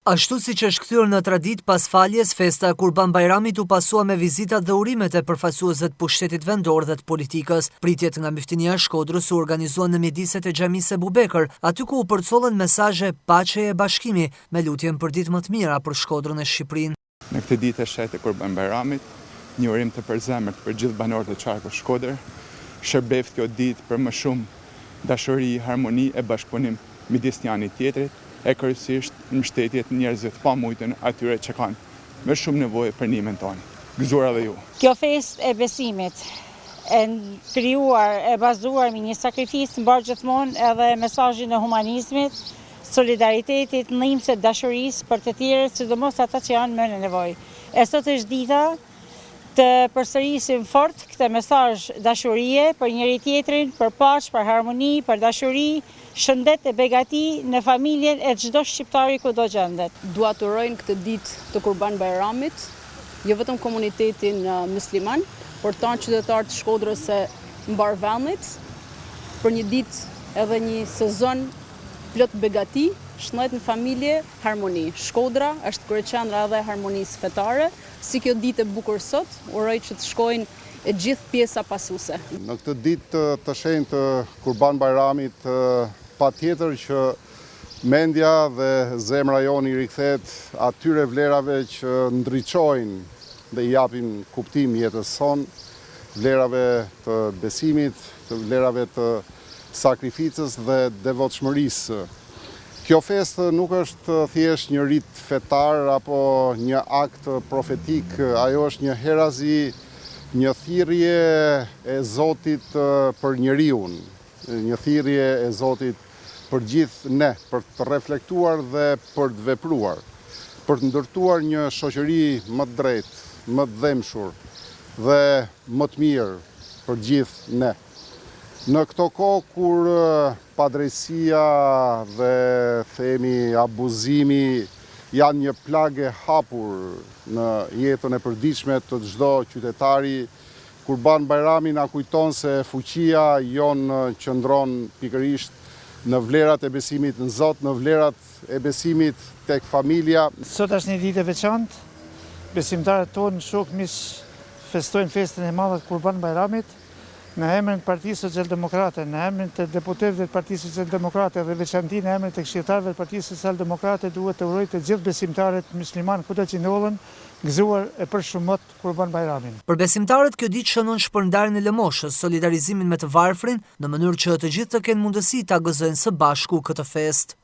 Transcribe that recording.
Ashtu si që është kthyer në tradit pas faljes, festa e Kurban Bajramit u pasua me vizitat dhe urimet e përfaqësuesve të pushtetit vendor dhe të politikës. Pritjet nga Myftinia e Shkodrës u organizuan në mjediset e xhamisë Ebu Bekër, aty ku u përcollën mesazhe paqeje e bashkimi, me lutjen për ditë më të mira për Shkodrën e Shqipërinë. Në këtë ditë e shenjtë e Kurban Bajramit, një urim të përzemërt për gjithë banorët e qarkut Shkodër, shërbeft kjo ditë për më shumë dashuri, harmoni e bashkëpunim midis njëri tjetrit, e kryesisht në mbështetjet njerëzve të pamujtën atyre që kanë më shumë nevojë për ndihmën tonë. Gëzuar edhe ju. Kjo festë e besimit e krijuar, e bazuar me një sakrificë mbar gjithmonë edhe mesazhin e humanizmit, solidaritetit, ndihmës, dashurisë për të tjerët, sidomos ata që janë më në nevojë. E sot është dita të përsërisim fort këtë mesazh dashurie për njëri tjetrin, për paqë, për harmoni, për dashuri, shëndet e begati në familjen e çdo shqiptari kudo gjendet. Dua të urojnë këtë ditë të Kurban Bajramit, jo vetëm komunitetin musliman, por tanë qytetarë të Shkodrës së mbar vendit, për një ditë edhe një sezon plot begati, shëndet në familje, harmoni. Shkodra është kryeqendra edhe harmonisë fetare. Si kjo ditë e bukur sot, uroj që të shkojnë e gjithë pjesa pasuese. Në këtë ditë të shenjtë të Kurban Bajramit, patjetër që mendja dhe zemra joni rikthehet atyre vlerave që ndriçojnë dhe i japin kuptim jetës sonë, vlerave të besimit, të vlerave të sakrificës dhe devotshmërisë. Kjo festë nuk është thjesht një rit fetar apo një akt profetik, ajo është një herazi, një thirrje e Zotit për njeriu, një thirrje e Zotit për gjithë ne, për të reflektuar dhe për të vepruar, për të ndërtuar një shoqëri më të drejtë, më të dhemshur dhe më të mirë për gjithë ne. Në këto kohë kur padrejësia dhe themi abuzimi janë një plagë e hapur në jetën e përditshme të çdo qytetari, Kurban Bajrami na kujton se fuqia jonë qëndron pikërisht në vlerat e besimit në Zot, në vlerat e besimit tek familja. Sot është një ditë e veçantë. Besimtarët tonë shokmish festojnë festën e madhe të Kurban Bajramit. Në emrin të Partisë Socialdemokrate, në emrin të deputetëve të Partisë Socialdemokrate dhe veçanti në emrin të këshilltarëve të Partisë Socialdemokrate duhet të uroj të gjithë besimtarët musliman kudo që ndodhen gëzuar e përshëmot Kurban Bajramin. Për besimtarët kjo ditë shënon shpërndarjen e lëmoshës, solidarizimin me të varfrin, në mënyrë që të gjithë të kenë mundësi ta gëzojnë së bashku këtë festë.